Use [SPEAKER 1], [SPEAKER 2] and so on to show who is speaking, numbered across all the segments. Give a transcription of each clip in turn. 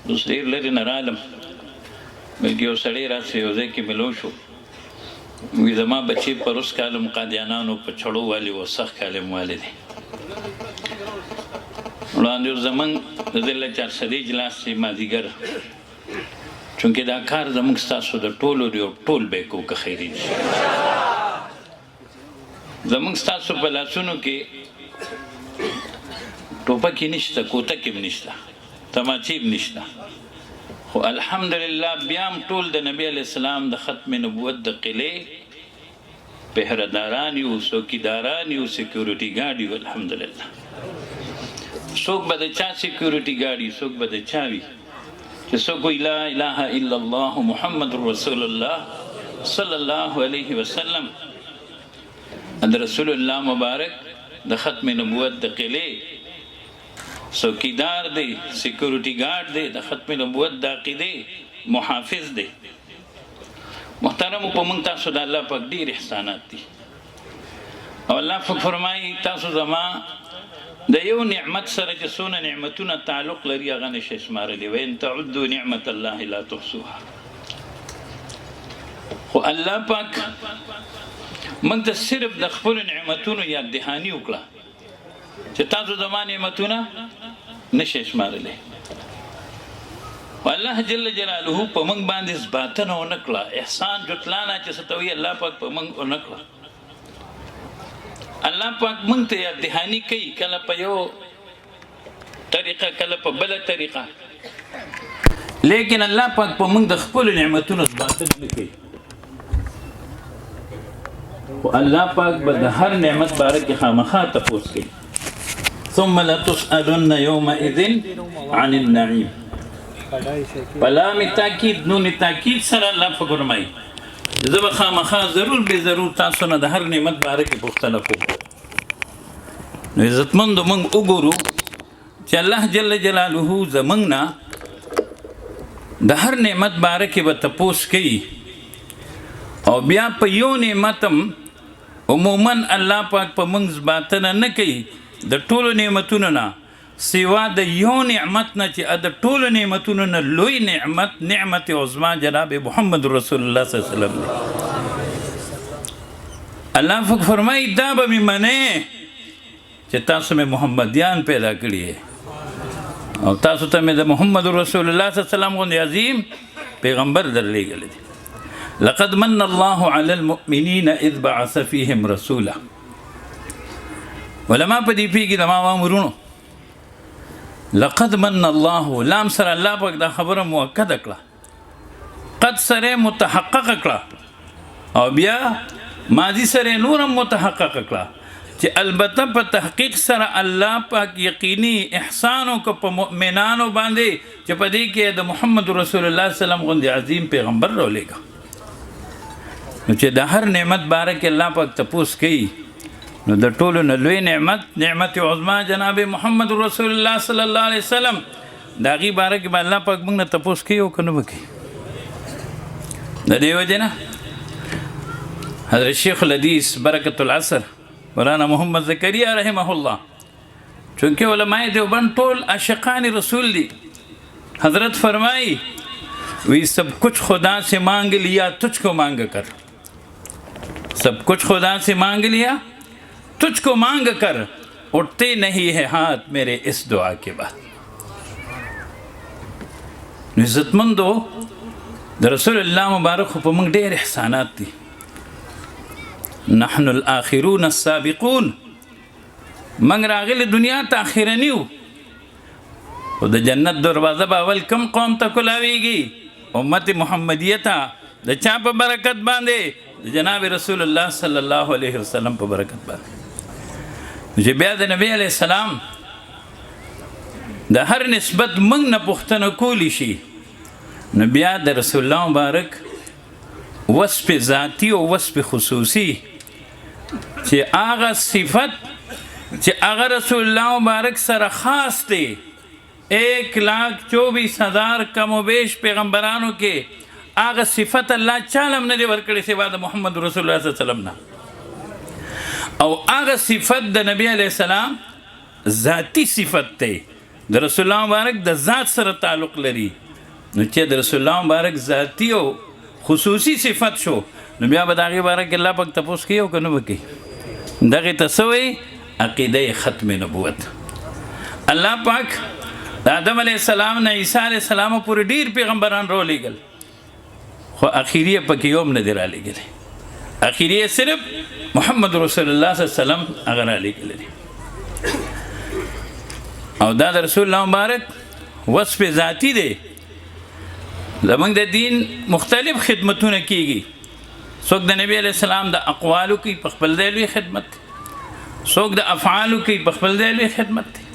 [SPEAKER 1] اوس ډېر لرې نه رالم بلکې یو سړی راسه یو ځای کې ملو شو وی زما بچی پر اوس کالم قادیانانو په چړو والی و سخت کالم والی دی وړاندې زمون د دله 400 اجلاس چې مازیګر چونکې دا کار زموږ ستاسو د ټولو دی او ټول به کو که خیري دي زموږ ستاسو په لاسونو کې ټوپکې نشته کوتکې هم نشته تماچې هم نشته خو الحمدلله بیا هم ټول د نبی علیه السلام د ختم نبوت د قلعې پهرداران یو څوکیداران یو سیکیورټي ګارډ یو الحمدلله څوک به د چا سیکیورټي ګارډ وي څوک به د چا وي چې څوک وایي لا اله الا الله محمد رسول الله صلی الله علیه وسلم د رسول الله مبارک د ختم نبوت د قلعې څوکیدار دی سیکیورټي ګارډ دی د ختم نبوت د عقیدې محافظ دی محترم په موږ تاسو د الله پاک ډېر احسانات دي او الله فرمایي تاسو زما د یو نعمت سره چې څونه نعمتونه تعلق لري هغه نشئ شمارلی وین تعدوا نعمت الله لا تحصوها خو الله پاک موږ ته صرف د خپل نعمتونو یاد دهاني وکړه چې تاسو زما نعمتونه نشئ شمارلی والله جل جلاله په موږ باندې ثباتنه ونکړه احسان جوړلانا چې ستوي الله پاک په موږ ونکړه الله پاک موږ ته یاد دهاني کوي کله په یو طریقه کله په بل طریقه لیکن الله پاک په موږ د خپل نعمتونو ثباتنه نه کوي او الله پاک به د هر نعمت باره کې خامخا تپوس کوي ثم لتسألن يومئذ عن النعيم بلا می تاکید نون تاکید سره الله فرمایي زه خامخا ضرور به ضرور تاسو نه د هر نعمت باره کې پوښتنه کوم نو عزتمند موږ وګورو چې الله جل جلاله زمنګ نه د هر نعمت باره کې به تپوس کوي او بیا په یو نعمتم عموما الله پاک په موږ ځباتنه نه کوي د ټولو نعمتونو نه سوا د یو نعمت نه چې د ټولو نعمتونو نه لوی نعمت عظما جناب محمد رسول الله صلی الله علیه وسلم الله فرمایي دا به مې منې چې تاسو مې محمدیان پیدا کړي او تاسو ته مې د محمد رسول الله صلی الله علیه وسلم غوندې عظیم پیغمبر درلېږلی دی لقد من الله على المؤمنين اذ بعث فيهم رسولا علماء په دې پیږي د ما وامرونو لقد من الله لام سره الله پاک دا خبره مؤکد کړه قد سره متحقق کړه او بیا ماضی سره نورم متحقق کړه چې البته په تحقیق سره الله پاک یقیني احسانو کو په مؤمنانو باندې چې په دې کې د محمد رسول الله صلی الله علیه وسلم غوندې عظیم پیغمبر راولېږه نو چې د هر نعمت باره کې الله پاک تپوس کوي نو د ټولو نه لوی نعمت عظما جناب محمد رسول الله صلی الله علیه وسلم د هغې باره کې به الله پاک موږ نه تپوس کوي او که نه به کوي د دې وجې نه حضرت شیخ الحدیث برکت العصر مولانا محمد زکریا رحمه الله چونکہ علماء دیوبند ټول عاشقان رسول دی حضرت فرمائی وی سب کچھ خدا سے مانگ لیا تجھ کو مانگ کر سب کچھ خدا سے مانگ لیا تجھ کو مانگ کر اٹھتے نہیں ہے ہاتھ میرے اس دعا کے بعد عزت مندو در رسول اللہ مبارک په موږ ډېر احسانات دي نحن الاخرون السابقون موږ راغلي دنیا ته اخرني یو او د جنت دروازه به اول کم قوم ته کلاویږي امت محمدیه ته د چا په برکت باندې د جناب رسول الله صلی الله علیه وسلم په برکت باندې چې بیا د نبی علیه السلام د هر نسبت موږ نه پوښتنه کولی شي نو بیا د رسول الله مبارک وصف ذاتی او وصف خصوصي چې هغه صفت چې هغه رسول الله مبارک سره خاص دی 1,24,000 کم و بیش پیغمبرانو کې هغه صفت الله چالم نه دی ورکړی سوا د محمد رسول الله صلی الله علیه وسلم نه او هغه صفت د نبی علیه السلام ذاتی صفت دی د رسول الله مبارک د ذات سره تعلق لري نو چې د رسول الله مبارک ذاتی او خصوصي صفت شو نو بیا به د هغې باره کې الله پاک تپوس کوي او که نه به کوي دغې ته څه وایي عقیده ختم نبوت الله پاک د آدم علیه السلام نه عیسی علیه السلام پورې ډېر پیغمبران راولېږل خو اخري یې پکې یو هم نه دی رالېږلی اخري یې صرف محمد رسول الله صلی الله علیه وسلم هغه رالېږلی دی او دا د رسول الله مبارک وصف ذاتی دی زمونږ د دین مختلف خدمتونه کیږي څوک د نبی علیه السلام د اقوالو کوي په خپل ځای لوی خدمت دی څوک د افعالو کوي په خپل ځای لوی خدمت دی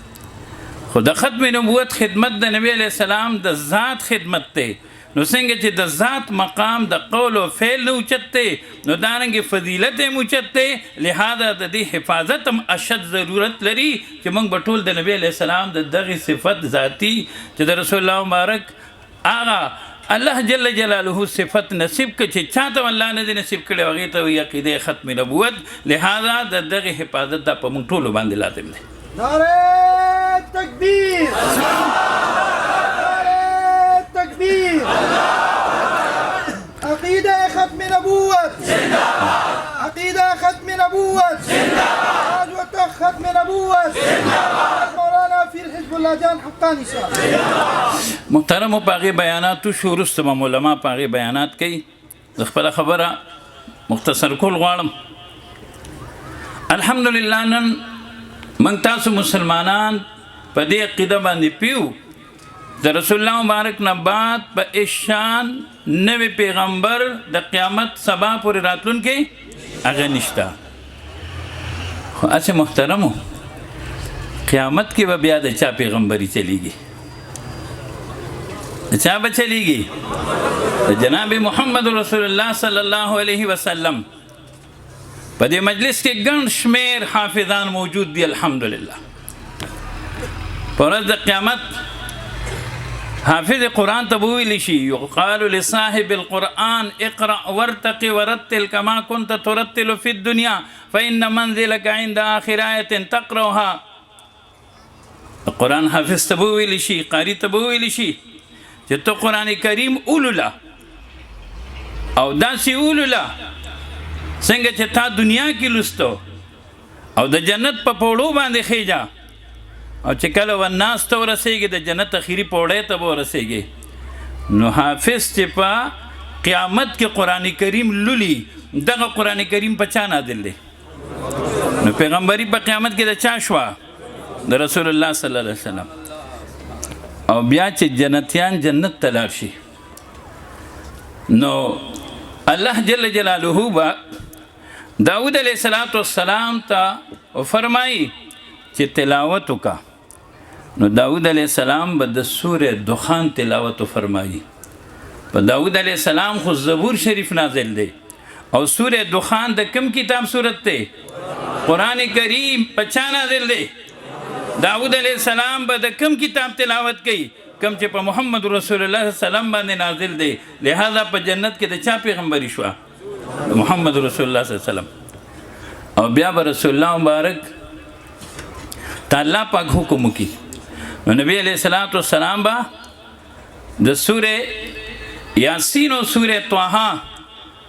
[SPEAKER 1] خو د ختم نبوت خدمت د نبی علیه السلام د ذات خدمت دی نو څنګه چې د ذات مقام د قول او فعل نه اوچت دی نو دارنګې فضیلت هم اوچت دی لہذا د دې حفاظت هم اشد ضرورت لري چې موږ به ټول د نبی علیه السلام د دغې صفت ذاتي چې د رسول الله مبارک هغه الله جل جلاله صفت نصیب کړي چې چاته الله نه دی نصیب کړی هغې ته وایي عقیده ختم نبوت لہذا د دغې حفاظت دا په موږ ټولو باندې لازم دی
[SPEAKER 2] نعرہ تکبیر تکبیر عقیدہ ختم نبوت عقیدہ ختم نبوت آج وقت ختم نبوت مولانا فیر حزب اللہ جان حقانی صاحب
[SPEAKER 1] محترم په هغې بیاناتو شو وروسته به علما په هغې بیانات کوي زه خپله خبره مختصر کول غواړم الحمدلله نن موږ تاسو مسلمانان په دې عقیده باندې پیو د رسول الله مبارک نه بعد په شان نوی پیغمبر د قیامت سبا پورې راتلونکی هغه نشته خو هسې محترمو قیامت کې به بیا د چا پیغمبري چلیږي د چا به چلیږي د جناب محمد رسول الله صلی الله علیه وسلم په دې مجلس کې ګڼ شمېر حافظان موجود دي الحمدلله په ورځ د قیامت حافظ قرآن ته به وویلی شي یقال لصاحب القرآن اقرأ وارتقي ورتل كما كنت ترتل في الدنيا فإن منزلك عند آخر آية تقرأها قرآن حافظ ته به وویلی شي قاری ته به وویلی شي چې ته قرآن کریم اولوله او داسې اولوله څنګه چې تا دنیا کې لوستو او د جنت په پوړو باندې خیجا او چې کله والناس ته ورسېږي د جنت اخري پوړی ته به ورسېږي نو حافظ چې په قیامت کې قرآن کریم لولي دغه قرآن کریم په چا نازل دی نو پیغمبري په قیامت کې د چا شوه د رسول الله صلی الله علیه وسلم او بیا چې جنتیان جنت ته لاړ شي نو الله جل جلاله به داود علیه السلام ته فرمایي چې تلاوت وکړه نو داود علیه السلام به د سوره دخان تلاوت فرمایي په داود علیه السلام خو زبور شریف نازل دی او سوره دخان د کوم کتاب صورت دی قرآن کریم په چا نازل دی داود علیه السلام به د کوم کتاب تلاوت کوي کوم چې په محمد رسول الله صلی الله علیه وسلم باندې نازل دی لہذا په جنت کې د چا پیغمبري شوه محمد رسول الله صلی الله علیه وسلم او بیا به رسول الله مبارک ته الله پاک حکم وکړي نو نبی علیه السلام به د سوره یاسین او سوره طه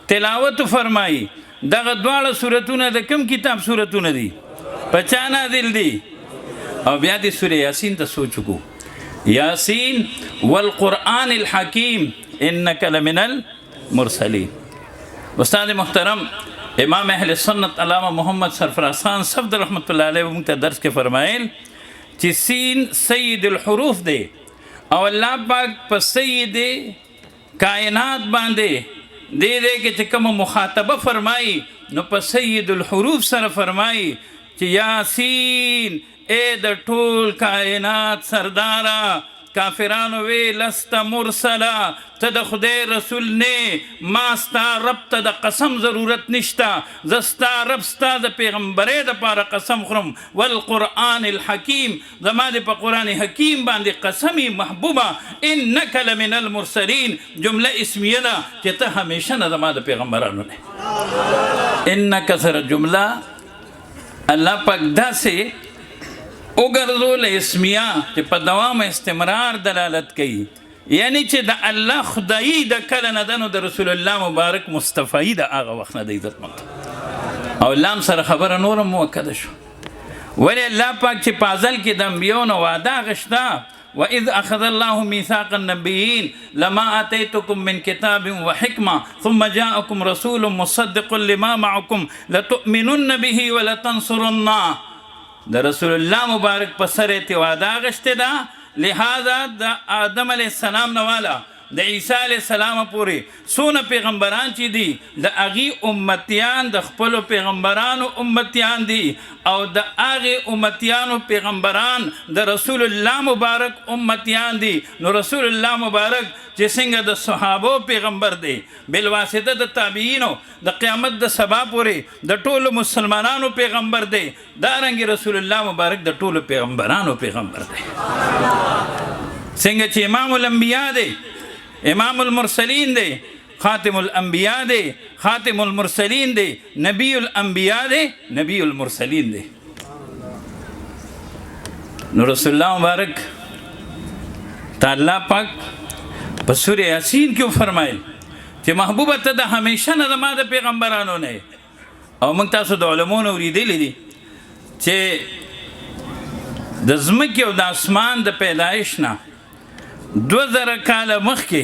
[SPEAKER 1] تلاوت فرمایي دغه دواړه سورتونه د کوم کتاب سورتونه دي په چا نازل دي او بیا د سوره یاسین ته سوچ وکړو یاسین والقرآن الحکیم انک لمن المرسلین استاد محترم امام اهل سنت علامه محمد سرفراز خان صفد رحمت الله علیه موږ ته درس کې فرمایل چې سین سید الحروف دی او الله پاک په سید کائنات باندې دې کې چې کوم مخاطبه فرمایي نو په سید الحروف سره فرمایي چې یاسین اے د ټول کائنات سردارا کافرانو وی لست مرسلا ته د خدای رسول نه ما ستا رب ته د قسم ضرورت نشتا زستا رب ستا د پیغمبرې دپاره قسم خورم والقرآن الحکیم زما د په قرآن حکیم باندې قسمی محبوبه انک لمن المرسلین جمله اسمیه ده چې ته همیشه نه زما د پیغمبرانو نه انک سره جمله الله پاک داسې وګرځول اسمیه چې په دوام استمرار دلالت کوي، یعنی چې د الله خدایي د کله نه ده نو د رسول الله مبارک مصطفی د هغه وخت نه د عزتمند او لام سره خبره نوره مؤکده شو. ولې الله پاک چې په ازل کې د انبیو نه وعده اخیسته، وَإِذْ أَخَذَ اللَّهُ مِيثَاقَ النَّبِيِّينَ لَمَا آتَيْتُكُم مِّن كِتَابٍ وَحِكْمَةٍ ثُمَّ جَاءَكُمْ رَسُولٌ مُصَدِّقٌ لِّمَا مَعَكُمْ لَتُؤْمِنُنَّ بِهِ وَلَتَنصُرُنَّهُ. د رسول الله مبارک په سر یې وعده اخیستې ده، لہذا د آدم علیه السلام نه والا د عیسی علیه السلام پورې څونه پیغمبران چې دي د هغې امتیان د خپلو پیغمبرانو امتیان دي، او د هغې امتیانو پیغمبران د رسول الله مبارک امتیان دي. نو رسول الله مبارک چې څنګه د صحابو پیغمبر دی، بالواسطه د تابعینو د قیامت د سبا پورې د ټولو مسلمانانو پیغمبر دی، دارنګې رسول الله مبارک د ټولو پیغمبرانو پیغمبر دی. څنګه چې امام الانبیاء دی، امام المرسلین دی، خاتم الانبیاء دی، خاتم المرسلین دی، نبی الانبیاء دی، نبی المرسلین دی. نو رسول الله مبارک تا الله پاک په سورہ یاسین کې فرمایل چې محبوبه ته د همیشه نه زما د پیغمبرانو نه. او موږ تاسو د علماو نه اورېدلی دي چې د ځمکې او د اسمان د پیدایش نه 2000 کاله مخکې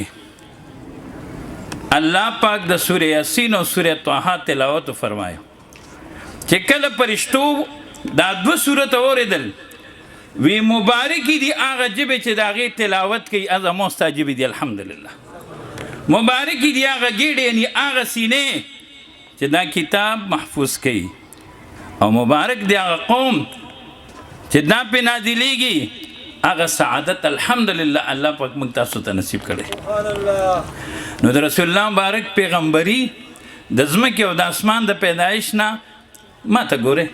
[SPEAKER 1] الله پاک د سورہ یاسین او سورہ طه تلاوت فرمایو چې کله فرشتو دا 2 سورته اوریدل وی مبارکی دی هغه جبه چې د هغې تلاوت کوي اعظم مستجب دی. الحمدلله مبارکی دی هغه ګیډې یعنی هغه سینې چې دا کتاب محفوظ کوي، او مبارک دی هغه قوم چې دا پې نازلیږي هغه سعادت الحمدلله الله پاک موږ تاسو ته نصیب کړی. نو د رسول الله مبارک پیغمبري د ځمکې او د اسمان د پیدایش نه ما ته ګورې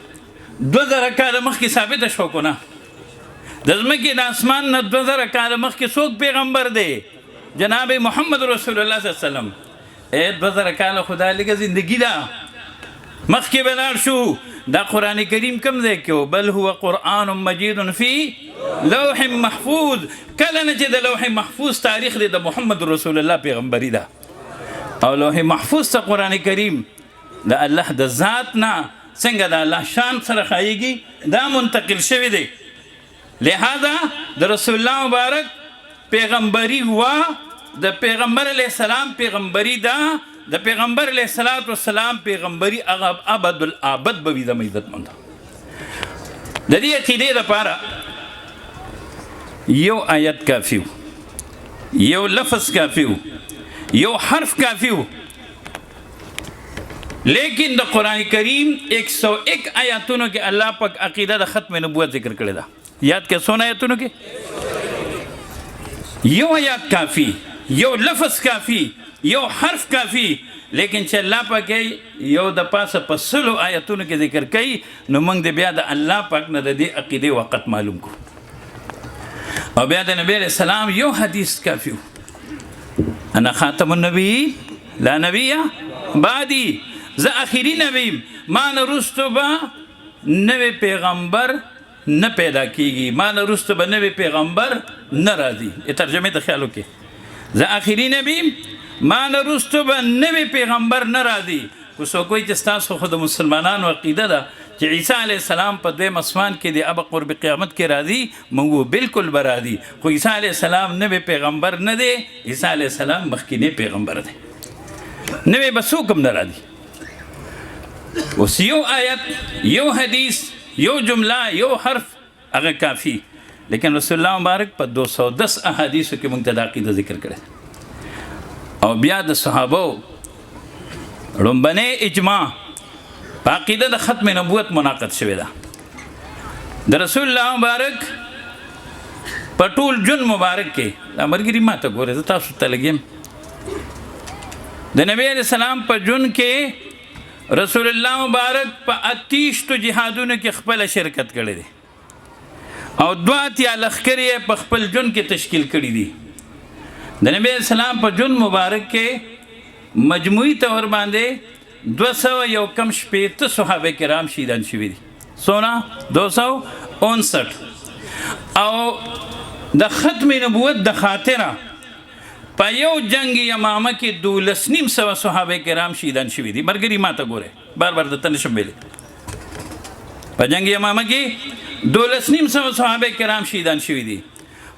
[SPEAKER 1] 2000 کاله مخکې ثابته شو که نه؟ د ځمکې د اسمان نه 2000 کاله مخکې څوک پیغمبر دی؟ جناب محمد رسول الله صلی الله علیه وسلم. 2000 کاله خدا لږه زندگی ده مخکې به لاړ شو. دا قرآن کریم کم دی کې بل هو قرآن مجید فی لوح محفوظ. کله نه چې د لوح محفوظ تاریخ دی د محمد رسول الله پیغمبري ده، او لوح محفوظ ته قرآن کریم د الله د ذات نه څنګه د الله شان سره ښایيږي دا منتقل شوی دی. لہذا د رسول الله مبارک پیغمبري وا د پیغمبر علیه السلام پیغمبري ده، د پیغمبر علیه السلام پیغمبري هغه ابد الابد به وي زموږ عزتمند. د دې عقیدې لپاره یو آیت کافي و، یو لفظ کافي و، یو حرف کافي و، لیکن د قرآن کریم 101 آیاتونو کې الله پاک عقیده د ختم نبوت ذکر کړی ده. یاد کې څونه آیاتونو کې یو آیات کافي، یو لفظ کافي، یو حرف کافي، لیکن چې الله پاک یو د پاسه په 100 آیاتونو کې ذکر کوي نو موږ د بیا د الله پاک نه د دې عقیدې وقت معلوم کو. او بیا د نبی علیہ السلام یو حدیث کافی و، انا خاتم النبی لا نبی بعدی، زه آخري نبی ما نه رستو به نوی پیغمبر نه پیدا کیږي، ما نه رستو به نوی پیغمبر نه راځي. ترجمه ته خیال وکړئ، زه آخري نبی ما نه رستو به نوی پیغمبر نه راځي. خو څوک وایي چې ستاسو خو د مسلمانانو عقیده ده چې عیسی علیه السلام په دویم اسمان کې د اب قرب قیامت کې راځي، موږ بالکل به راځي. خو عیسی علیه السلام نوی پیغمبر نه دی، عیسی علیه السلام مخکینی پیغمبر دی، نوی به څوک هم نه راځي. اوس یو آیت، یو حدیث، یو جمله، یو حرف هغه کافي، لیکن رسول الله مبارک په 210 احادیثو کې موږ ته د عقیده ذکر کړی. او بیا د صحابو لومبنی اجماع په عقیده د ختم نبوت منعقد شوې ده. د رسول الله مبارک په ټول جون مبارک کې دا مرګري ما ته ګوره زه تاسو ته لګیم د نبی علیہ السلام په جون کې رسول الله مبارک په 28 جهادونو کې خپل شرکت کړی دی، او 2 لښکرې په خپل جون کې تشکیل کړي دي. د نبی علیہ السلام په جون مبارک کې مجموعي طور باندې 200 صحابه کرام شهیدان شوي دي. 259 او د ختم نبوت د خاطره په یو جنگ یمامه کې 12,500 صحابه کرام شهیدان شوي دي. مرګري ماته ګوره بار بار د تنه شمېلې په جنگ یمامه کې 12,500 صحابه کرام شهیدان شوي دي.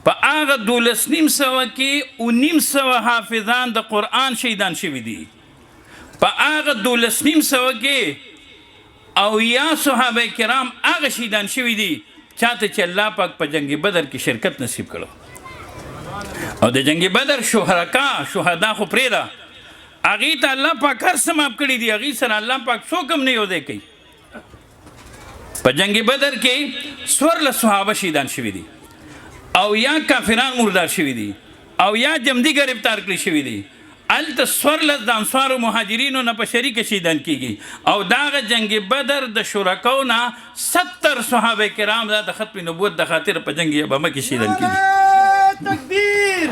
[SPEAKER 1] په هغه 12,500 کې 1,900 حافظان د قرآن شهیدان شوي دي. په هغه 12,500 کې او یا صحابه کرام هغه شهیدان شوي دي چاته چې الله پاک په جنگ بدر کې شرکت نصیب کړو. او د جنگ بدر شهدا خو پرېږده هغې ته الله پاک هر څه معاف کړي دي. هغې سره الله پاک څوک هم نه یو ځای کوي. په جنگ بدر کې 14 صحابه شهیدان شوي دي او یا کافران مردار شوي دي او یا جمدي گرفتار کړي شوي دي. هلته 14 د انصارو مهاجرینو نه په شریکه شهیدان کیږي. او دغه جنگ بدر د شرکاو نه 70 صحابه کرام د ختم نبوت د خاطر په جنگ یمامه کې شهیدان کیږي.
[SPEAKER 2] تکبیر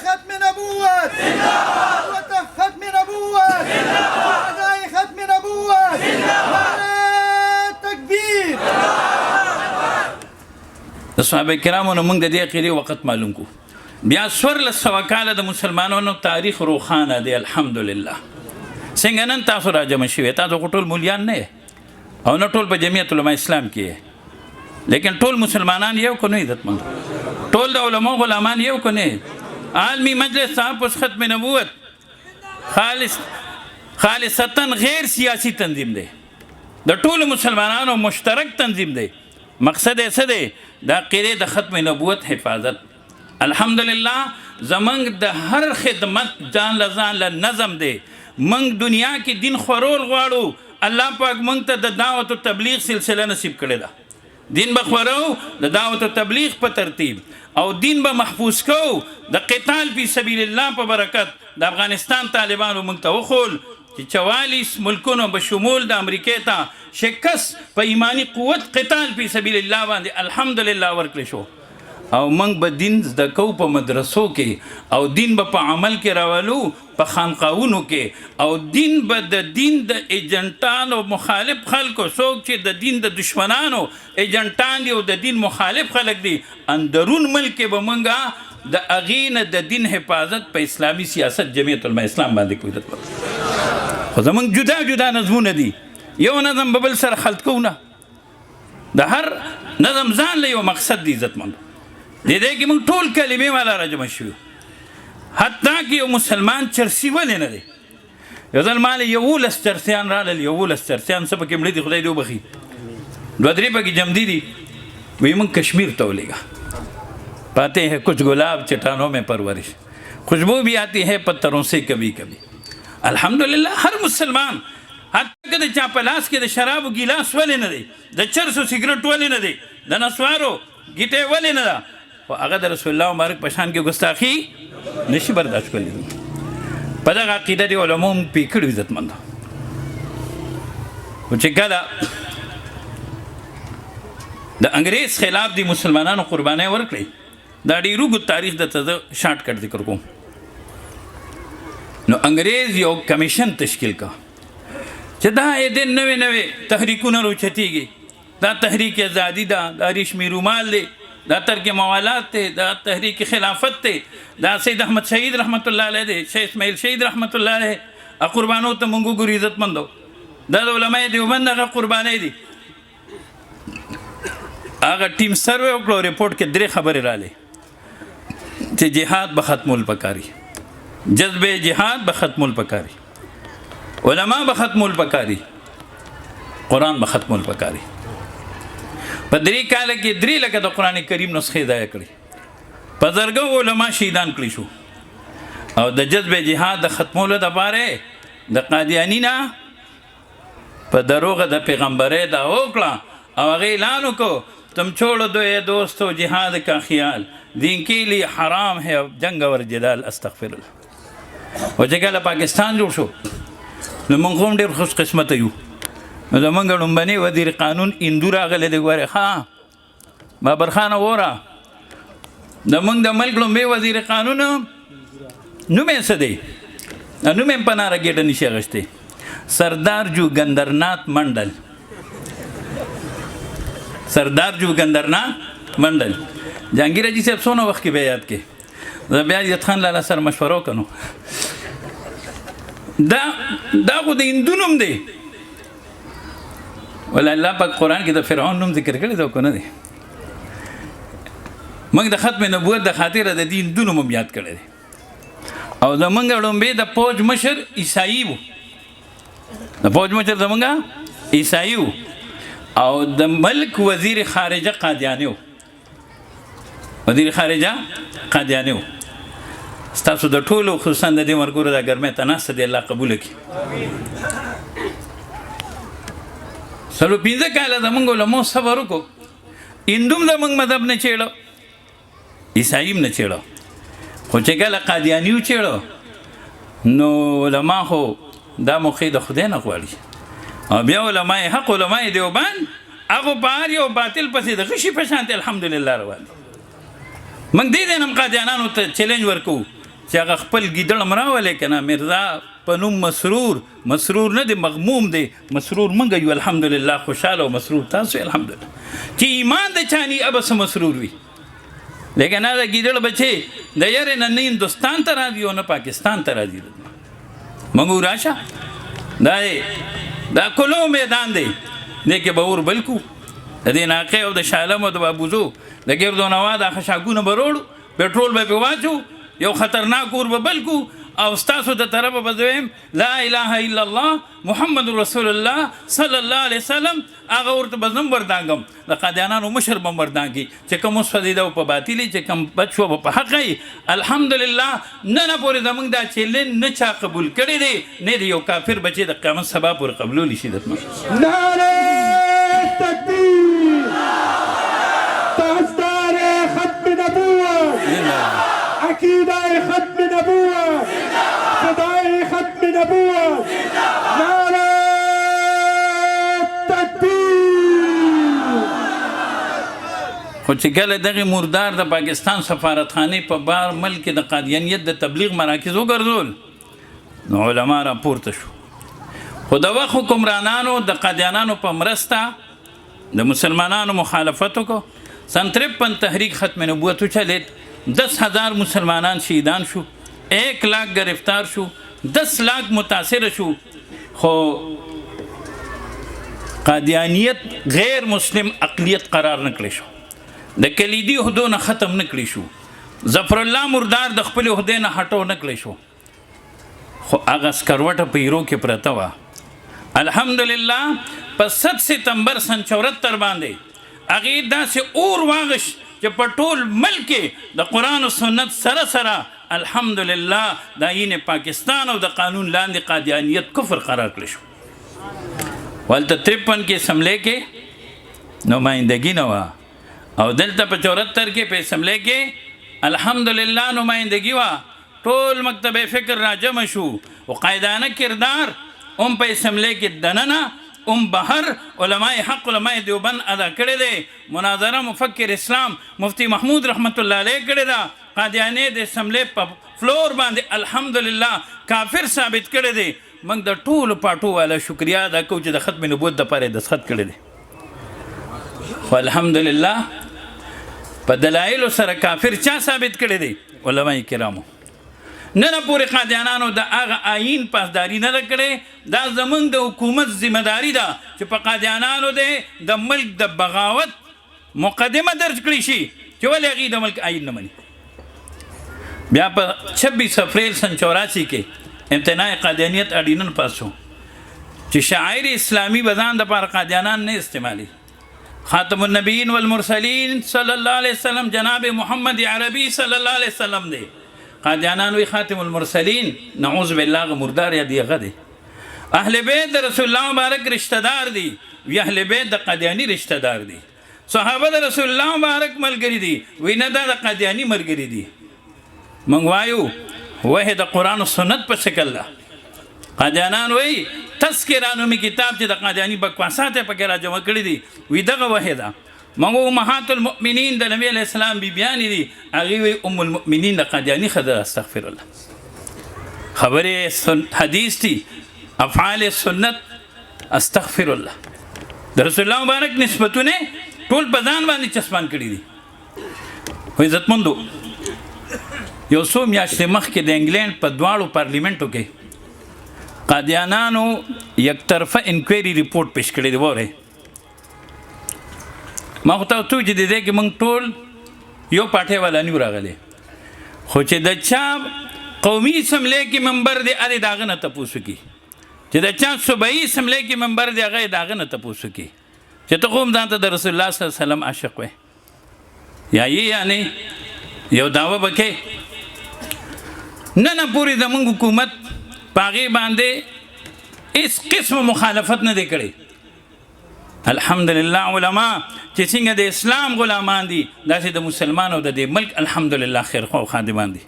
[SPEAKER 2] ختم نبوت ختم نبوت ختم نبوت تکبیر. د صحابه کرامو نه موږ د دې عقیدې وخت معلوم کو. بیا 1400 کاله د مسلمانانو تاریخ روښانه دی الحمدلله. څنګه نن تاسو راجمع شوي تاسو خو ټول مولیان نه او نه ټول په جمعیت علماء اسلام کې لیکن ټول مسلمانان یو کو نه عزتمند ټول د علماء غلامان یو کو نه. عالمی مجلس صاحب اوس ختم نبوت خالصتا غیر سیاسی تنظیم دی د ټولو مسلمانانو مشترک تنظیم دی. مقصد یې څه دی؟ د عقیدې د ختم نبوت حفاظت. الحمدلله زمنګ د هر خدمت ځان له نظم دی. منګ دنیا کې دین خورول غواړو. الله پاک منګ ته د دعوت او تبلیغ سلسله نصیب کړې ده. دین به خورو د دعوت او تبلیغ په ترتیب او دین به محفوظ کو د قتال فی سبیل الله په برکت. د افغانستان طالبانو منګ ته وخول چې 44 ملکونو به شمول د امریکې ته شکست په ایمانی قوت قتال فی سبیل الله باندې الحمدلله ورکړی شو. او موږ به دین زده کوو په مدرسو کې او دین به په عمل کې راولو په خانقاهونو کې او دین به د دین د ایجنټانو مخالف خلکو څوک چې د دین د دشمنانو ایجنټان دي او د دین مخالف خلک دي اندرون ملک کې به موږ د هغې نه د دین حفاظت په اسلامي سیاست جمعیت علماء اسلام باندې کوو. خو زموږ جدا جدا نظمونه دي. یو نظم به بل سره خلط کوو نه. د هر نظم ځان له یو مقصد دی عزتمندو. دې کې موږ ټول کلمې والا راجمع شوو. حتی کې یو مسلمان چرسي ولې نه دی. یو ځل ما له 11 چرسیان راغلل. 11 چرسیان څه پکې مړه دي خدای دې وبخي 2-3 پکې جمدي دي. وایي موږ کشمیر ته ولېږه. پاتے ہیں کچھ گلاب چٹانوں میں پرورش خوشبو بھی آتی ہے پتھروں سے کبھی کبھی. الحمدلله هر مسلمان حتی که د چا په لاس کې د شرابو ګیلاس ولې نه دی د چرسو سګرټ ولې نه دی د نسوارو ګیټې ولې نه ده خو هغه د رسول الله مبارک په شان کې ګستاخي نشي برداشت کولی. په دغه عقیده د علماو پې کړي عزتمندو. خو چې کله د انګریز خلاف د مسلمانانو قربانۍ ورکړئ دا ډېر اوږد تاریخ درته زه شارټ کټ ذکر کوم. نو انګریز یو کمیشن تشکیل کا چې دا یې د نوې تحریکونه راوچتېږي. دا تحریک ازادي ده دا ریشمي رومال دی دا ترک موالات دی دا تحریک خلافت دی دا سید احمد شهید رحمت الله علیه دی شیخ اسماعیل شهید رحمت الله علیه قربانو ته مونږ ګورو عزتمندو. دا د علماء دیوبند هغه قربانۍ دي. هغه ټیم سروې وکړو رپورټ کې 3 خبرې راغلې چې جهاد به ختمول پکاري جذبه جهاد به ختمول پکاري علما به ختمول پکاري قرآن به ختمول پکاري. په 3 کال کې 3 لکه د قرآن کریم نسخې ضایع کړي. په زرګو علما شهیدان کړي شو. او د جذبه جهاد د ختمولو دپاره د قادیاني نه په دروغه د پیغمبرۍ دا وکړه او هغې اعلان وکړو تم چھوڑ دو اے دوستو جہاد کا خیال دین کے لیے حرام ہے جنگ اور جدال استغفر الله. او چې کله پاکستان جوړ شو نو موږ هم ډېر خوش قسمته یو. نو زموږ لومبنی وزیر قانون هندو راغلی دی. ګورې ها بابرخان وره زموږ د ملک لومبی وزیر قانون نوم یې څه دی؟ نوم یې په ناره ګېډه نشي اخیستی. سردار جو گندرناتھ منڈل
[SPEAKER 1] سردار جوګندرنا منډل جهانگیر اجي صاحب څونه وخت کې به یاد کې زه بیا عزت خان لالا سره مشوره وکړو دا خو د هندو نوم دی ولا الله پاک قرآن کې د فرعون نوم ذکر کړی دی که نه دی موږ د ختم نبوت د خاطره د دې هندو نوم یاد کړی دی او زمونږ لومبې د فوج مشر عیسائی و د فوج مشر زمونږ عیسائی و او د ملک وزیر خارجه قادیانی و وزیر خارجه قادیانی و ستاسو د ټولو خصوصا د دې مرګورو د ګرمۍ تناسه دی الله قبوله کړي سلو 15 کاله زمونږ علماو صبر وکړو هندوم زمونږ مذهب نه چېړه عیسایم نه چېړه خو چې کله قادیاني وچېړه نو علما خو دا موخې د خدای نه غواړي او بیا علماء حق علماء دیوبند هغو په هر یو باطل پسې د غشي په شانتې الحمدلله روان دي موږ دې نه هم قادیانانو ته چیلنج ورکوو چې هغه خپل ګیدړ هم راولې که نه مرزا په نوم مسرور نه دی مغموم دی مسرور موږ یو الحمدلله خوشحاله او مسرور تاسو الحمدلله چې ایمان د چاني ابس مسرور وي لیکن دا ګیدړ بچې د یارې نه هندوستان ته راځي او نه پاکستان ته راځي موږ راشه دا کلو میدان دی دې کې به اور بلکو د دې ناقې او د شالم او د بابوزو د ګردو نوا د خشاکونه به روړو پټرول به پې واچو یو خطرناک اور به بلکو او ستاسو د طرفه به دویم لا اله الا الله محمد رسول الله صلی الله علیه وسلم هغه ورته به زم وردانګم د قادیانانو مشر به هم وردانګي چې کوم اوسفدیده په باطلي چې کوم بد شو په حق یې الحمدلله نن پورې زموږ دا چیلنج نه چا قبول کړی دی نه د یو کافر بچی د قیامت سبا پورې قبلولی شي دتمه
[SPEAKER 3] نعره تکبیر تاجدار ختم نبوت عقیده ختم نبوت صدای ختم نبوت نعره
[SPEAKER 1] خو چې کله دغه مردار د پاکستان سفارتخانې په بار ملک د قادیانیت د تبلیغ مراکز وګرځول نو علما راپورته شو خو د وخت حکمرانانو د قادیانانو په مرسته د مسلمانانو مخالفت وکړو سن 53 تحریک ختم نبوت وچلید 10,000 مسلمانان شهیدان شو 1 लाख گرفتار شو 10 लाख متاثر شو خو قادیانیت غیر مسلم اقلیت قرار نکړی شو د کلیدي عہدو نه ختم نکړی شو ظفر الله مردار د خپل عہدې نه هټو نکړی شو خو هغه سکروټه په ایرو کې پرته وه الحمدلله په 7 ستمبر سن 74 باندې هغې داسې اور واغش چې په ټول ملک د قرآن و سنت سره سره الحمدلله د آیین پاکستان او د قانون لاندې قادیانیت کفر قرار کړی شو والته 53 کې اسمبلی کې نمایندګي نه وه او دلته په 74 کې په اسمبلی کې الحمدلله نمایندګي وه ټول مکتب فکر را جمع شو او قائدانه کردار هم په اسمبلی کې دننه بهر علماء حق علماء دیوبند ادا کړی دی مناظره مفکر اسلام مفتی محمود رحمت الله علیه کړی دا قادیانې د اسمبلی په فلور باندې الحمدلله کافر ثابت کړی دی موږ د ټولو پاټو والا شکریا ادا کوو چې د ختم نبوت دپاره یې دستخط کړی دی خو الحمدلله په دلایلو سره کافر چا ثابت کړی دی علماء کرامو نن پورې قادیانانو د هغه آیین پاسداري نه ده کړې دا زموږ د حکومت ذمهداري ده چې په قادیانانو دی د ملک د بغاوت مقدمه درج کړی شي چې ولې هغوی د ملک آیین نه مني بیا په 26 اپریل سن 84 کې امتناع قادیانیت اډینن پاس شو چې شاعر اسلامي بزان دپاره قادیانان نه استعمالي خاتم النبیین والمرسلین صلی الله علیه وسلم جناب محمد عربی صلی الله علیه وسلم دی قادیانان وی خاتم المرسلین نعوذ بالله مردار یا دی غدی اهل بیت رسول الله مبارک رشتہ دار دی وی اهل بیت د قادیانی رشتہ دار دی صحابه د رسول الله مبارک ملګری دی وی نه د قادیانی ملګری دی مونږ وایو وحی د قرآن و سنت په شکل ده قادیانان وی تذکره نومي کتاب چې د قادیانی بکواسات یې پکې را جمع کړي دي وی دغه وحی ده مونږ امهات المؤمنین د نبی علیه السلام بیبیانې دي هغې وی ام المؤمنین د قادیانی ښځه استغفر الله خبرې حدیث دي افعال سنت استغفر الله د رسول الله مبارک نسبتونه
[SPEAKER 2] ټول په ځان باندې چسپان کړي دي. خو عزتمندو یو څو میاشتې مخکې د انګلینډ په دواړو پارلیمنټو کې قادیانانو یک طرفه انکوایري ریپورټ پیش کړی دی. وره ما خو ته وتو چې د دې کې موږ ټول یو پاټۍ والا نیو راغلی، خو چې د چا قومي اسمبلی کې ممبر دی هغه د هغه نه تپوس وکړي، چې د چا صوبایي اسمبلی کې ممبر دی هغه د هغه نه تپوس وکړي چې ته خو هم ځان ته د رسول الله صلی الله علیه وسلم عاشق وې یا یعنی یو دعوه وکړې. نه پورې زموږ حکومت په هغې باندې هېڅ قسم مخالفت نه دی کړی. الحمدلله علما چې څنګه د اسلام غلامان دي داسې د مسلمانو د دې ملک الحمدلله خیرخوا خادمان دي.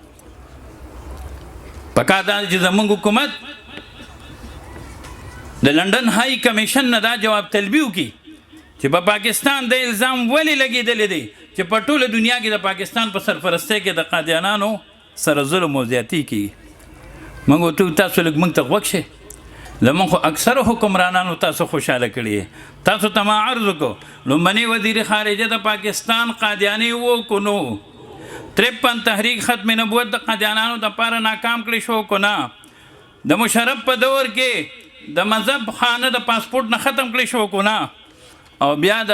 [SPEAKER 2] پکار دا چې زموږ حکومت د لندن های کمیشن نه دا جواب طلبي وکړي چې په پاکستان د الزام ولې لګېدلی دی چې په ټوله دنیا کې د پاکستان په سرپرستۍ کې د قادیانانو سره ظلم او زیاتي کېږي. موږ ورته تاسو لږ موږ ته غوږ شئ، زموږ خو اکثرو حکمرانانو تاسو خوشحاله کړي. تاسو ته ما عرض وکړو لومبني وزیر خارجه د پاکستان قادیاني و کو نو 53 تحریک ختم نبوت د قادیانانو دپاره ناکام کړی شو کو نه، د مشرف په دور کې د مذهب خانه د پاسپورټ نه ختم کړی شو کو نه، او بیا د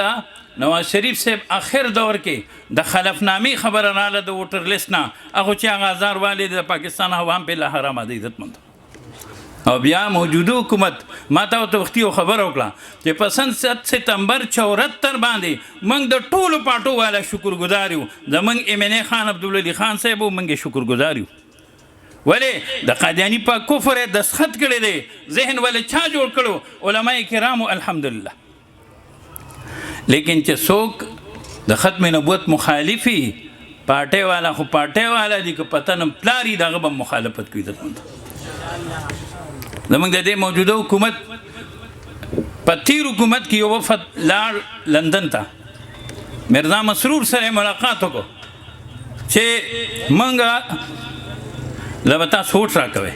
[SPEAKER 2] نواز شریف صاحب آخر دور کې د خلفنامې خبره رااله د ووټر لیست نه، هغه چې هغه ازار والي د پاکستان عوام په له حرامه دی عزتمند. او بیا موجوده حکومت ما ته ورته وختي یو خبره وکړه چې په سن 7 ستمبر 74 باندې موږ د ټولو پاټو والا شکرګزار یو، زموږ امینه خان عبدالولي خان صاحب موږ شکرګزار یو. ولې د قادیاني په کفر دستخط کړی دی، ذهن ولې چا جوړ کړو؟ علماء کرامو الحمدلله. لیکن چې څوک د ختم نبوت مخالفي پاټۍ والا خو پاټۍ والا دي که پتنم پلاري د هغه به مخالفت کوي. زموږ د دې موجوده حکومت په تیر حکومت کې یو وفد لاړ لندن ته، مرزا مسرور سره ملاقات وکړو چې موږ له به تاسو ووټ راکوئ.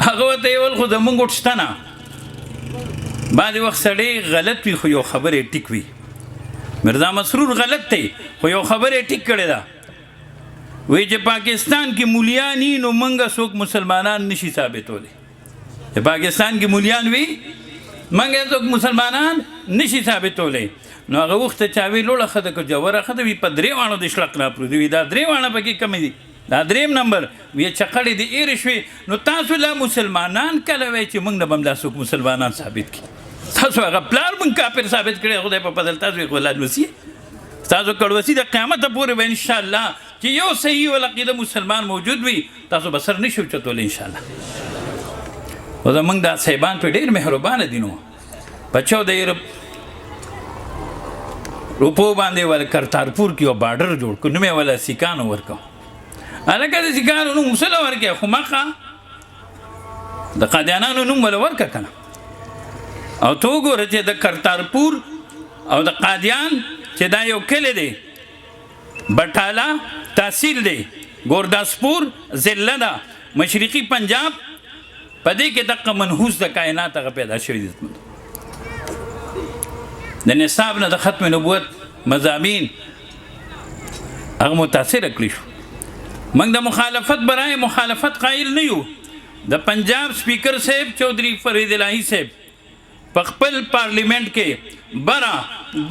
[SPEAKER 2] هغه ورته یې ویل خو زموږ ووټ شته نه. بعضې وخت سړی غلط وي خو یو خبرې ټیک وي. مرزا مسرور غلط دی خو یو خبرې ټیک کړې ده، وایي چې پاکستان کې مولیان وي نو موږ څوک مسلمانان نشي ثابتولی. چې پاکستان کې مولیان وي موږ څوک مسلمانان نشي ثابتولی. نو هغه وخت چا وی لوړه ښه ده که جوره ښه ده وي په 3 واڼو د شلق راپرودي وي، دا 3 واڼه پکې کمې دي، دا 3 نمبر وی چقړې دي ایرې شوې. نو تاسو لا مسلمانان کله وایي چې موږ نه به همدا څوک مسلمانان ثابت کړي؟ تاسو هغه پلار موږ کافر ثابت کړی، خدای په فضل تاسو یې اولاد وسي تاسو کړوسي د قیامت پورې به انشاءالله چې یو صحیح العقیده مسلمان موجود وي تاسو به سر نشو چتولی انشاءالله. او زموږ دا صاحبان په ډېر مهربانه دي. نو په 14 روپو باندې ول کرتارپور کې یو بارډر جوړ کړو، نوم یې ولا سیکانو ورکړو. هلکه د سیکانو نوم موسی له ورکړې خو مخه د قادیانانو نوم ولا ورکړه که نه. او ته وګوره چې د کرتارپور او د قادیان چې دا یو کلی دی، بټاله تحصیل دی، ګورداسپور ضلع ده، مشرقي پنجاب، په دې کې دقه منحوس د کائنات هغه پیدا شوي دي. د نصاب نه د ختم نبوت مضامین هغه متاثره کړي شو. موږ د مخالفت برای مخالفت قایل نه یو. د پنجاب سپیکر صاحب چودھری فرید الہی صاحب په خپل پارلیمنٹ کې برا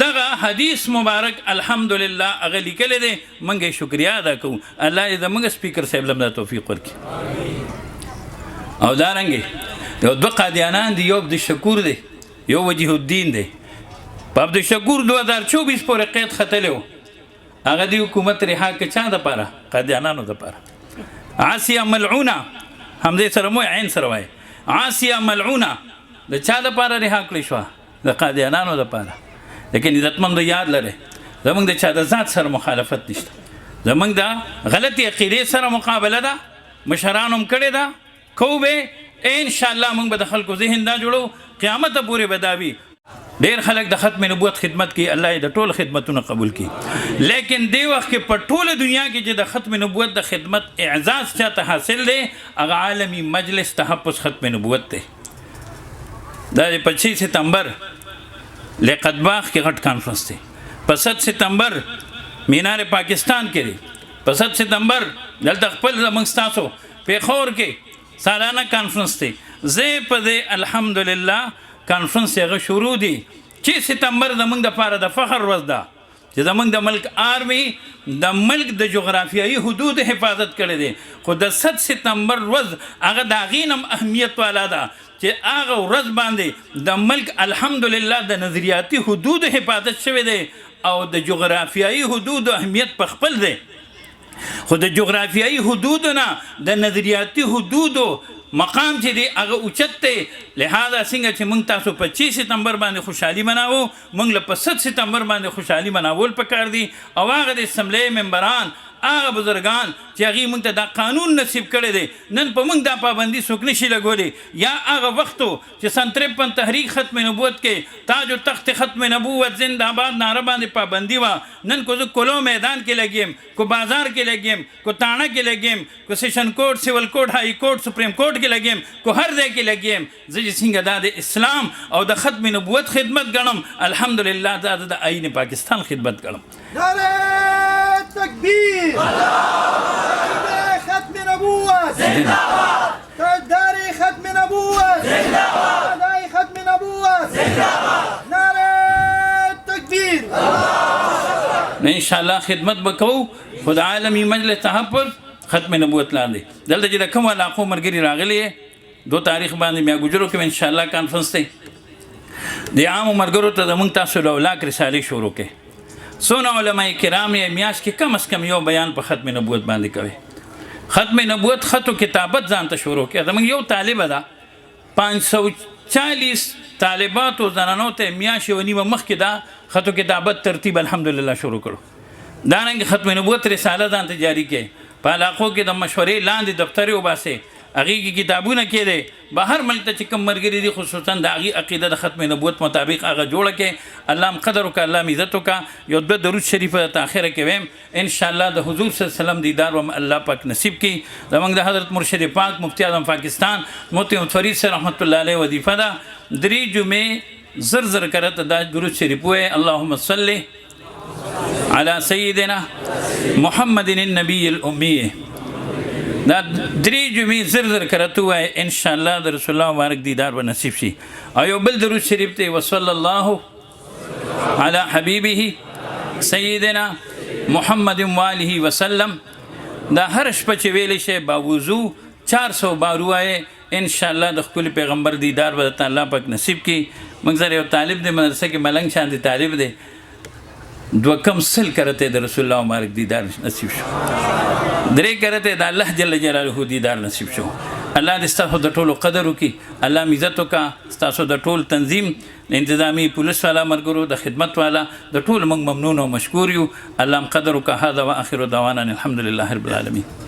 [SPEAKER 2] دغه حدیث مبارک الحمدلله هغه لیکلی دی، موږ یې شکریا ادا کوو. الله دې زموږ سپیکر صاحب له همدا توفیق ورکړي. او دارنګې یو 2 قادیانان دي، یو عبدالشکور دی یو وجیه الدین دی. په عبدالشکور 2024 پورې قید ختلی و، هغه دی حکومت رها که چا دپاره؟ قادیانانو دپاره. عاصیه ملعونه همدې سره مو عین سره وایي، عاصیه ملعونه د چا دپاره رها کړی شوه؟ د قادیانانو دپاره. لیکن عزتمندو یاد لرئ زموږ د چا د ذات سره مخالفت نشته، زموږ د غلطې عقیدې سره مقابله ده، مشرانو هم کړې ده، کوو به انشاءالله موږ به د خلکو ذهن دا جوړو قیامت پورې به دا وي. ډېر خلک د ختم نبوت خدمت کوي، الله یې د ټول خدمتونه قبول کړي. لیکن دې وخت کې په ټوله دنیا کې چې د ختم نبوت د خدمت اعزاز چاته حاصل دی هغه عالمي مجلس تحفظ ختم نبوت دی. دا د 25 ستمبر لیقت باغ کې غټ کانفرنس دی. په 7 ستمبر مینار پاکستان کې دی په 7 ستمبر دلته خپل زموږ ستاسو پیښور کې سالانه کانفرنس دی زه په دې الحمدلله کانفرنس هغه شروع دی 6 ستمبر زموږ دپاره د فخر ورځ ده چې زموږ د ملک آرمی د ملک د جغرافیایي حدود حفاظت کړی دی خو د 7 ستمبر ورځ هغه د هغې نه اهمیت والا ده چې هغه ورځ باندې د ملک الحمدلله د نظریاتي حدود حفاظت شوی دی او د جغرافیایي حدود اهمیت په خپل دی خو د جغرافیایي حدودو نه د نظریاتي حدودو مقام چې دی هغه اوچت دی لہذا څنګه چې موږ تاسو په 6 ستمبر باندې خوشحالي مناوو موږ له په 7 ستمبر باندې خوشحالي مناول پکار دي او هغه د اسمبلی ممبران هغه بزرگان چې هغې موږ ته دا قانون نصیب کړی دی نن په موږ دا پابندي څوک نشي لګولی یا هغه وختو چې سن 53 تحریک ختم نبوت کې تاج و تخت ختم نبوت زنده باد نعره باندې پابندي وه نن کو زه کلو میدان کې لګیم کو بازار کې لګیم کو تاڼه کې لګیم کو سیشن کورټ سیول کورټ هائی کورټ سپریم کورټ کې لګیم کو هر ځای کې لګیم زه چې څنګه دا د اسلام او د ختم نبوت خدمت ګڼم الحمدلله دا د آئین پاکستان خدمت ګڼم
[SPEAKER 3] نعرة تكبير تاجداري ختم نبوة تاجداري ختم نبوة تاجداري ختم نبوة نعرة تكبير
[SPEAKER 2] ان شاء الله خدمت وکړو خدای عالمي مجلس تحفظ ختم نبوت لاندې دلته چې د کوم علاقو مرګري راغلي 2 تاریخ باندې میا ګجرو کې ان شاء الله کانفرنس دی د عام مرګرو ته زموږ تاسو له ولاک رسالې شروع کې سونه علماء کرام یې میاشت کې کم از کم یو بیان په ختم نبوت باندې کوي ختم نبوت خط و کتابت ځان ته شروع کړه زموږ یو طالبه ده 540 طالبات و زنانو ته میاشت یو نیمه مخکې دا خط و کتابت ترتیب الحمدلله شروع کړو دارنګه ختم نبوت رساله ځان ته جاری کړي په علاقو کې د مشورې لاندې دفتر وباسي هغې کې کتابونه کېدی بهر ملک ته چې کوم ملګري دي خصوصا د هغې عقیده د ختم نبوت مطابق هغه جوړه کړي الله هم قدر وکړه الله هم عزت وکړه یو 2 درود شریف ته آخره کې ویم انشاءالله د حضور صلی الله علیه وسلم دیدار هم الله پاک نصیب کړي زموږ د حضرت مرشد پاک مفتی اعظم پاکستان مفتی محمد فرید صاحب رحمت الله علیه وظیفه ده 3 جمعې زر کرته دا درود شریف وایي اللهم صل علی سیدنا محمد النبی الامی دا 3 جمعې زر کرته وایي انشاءالله د رسول الله مبارک دیدار به نصیب شي او یو بل درود شریف دی وصلی الله علی حبیبه سیدنا محمد واله وسلم دا هر شپه چې ویلی شي باوضو 400 بار وایي انشاءالله د خپل پیغمبر دیدار به الله پاک نصیب کړي موږ سره یو طالب دی مدرسه کې ملنګ شان دی طالب دی 2 کم سل کرته د رسول الله مبارک دیدار نصیب شو 3 کرته د الله جل جلاله دیدار نصیب شو الله دې ستاسو د ټولو قدر وکړي الله عزت وکړه ستاسو د ټول تنظیم انتظامی پولیس والا مرګرو د خدمت والا د ټول موږ ممنون او مشکور یو الله قدر وکړه هذا واخر دعوانا الحمد لله رب العالمین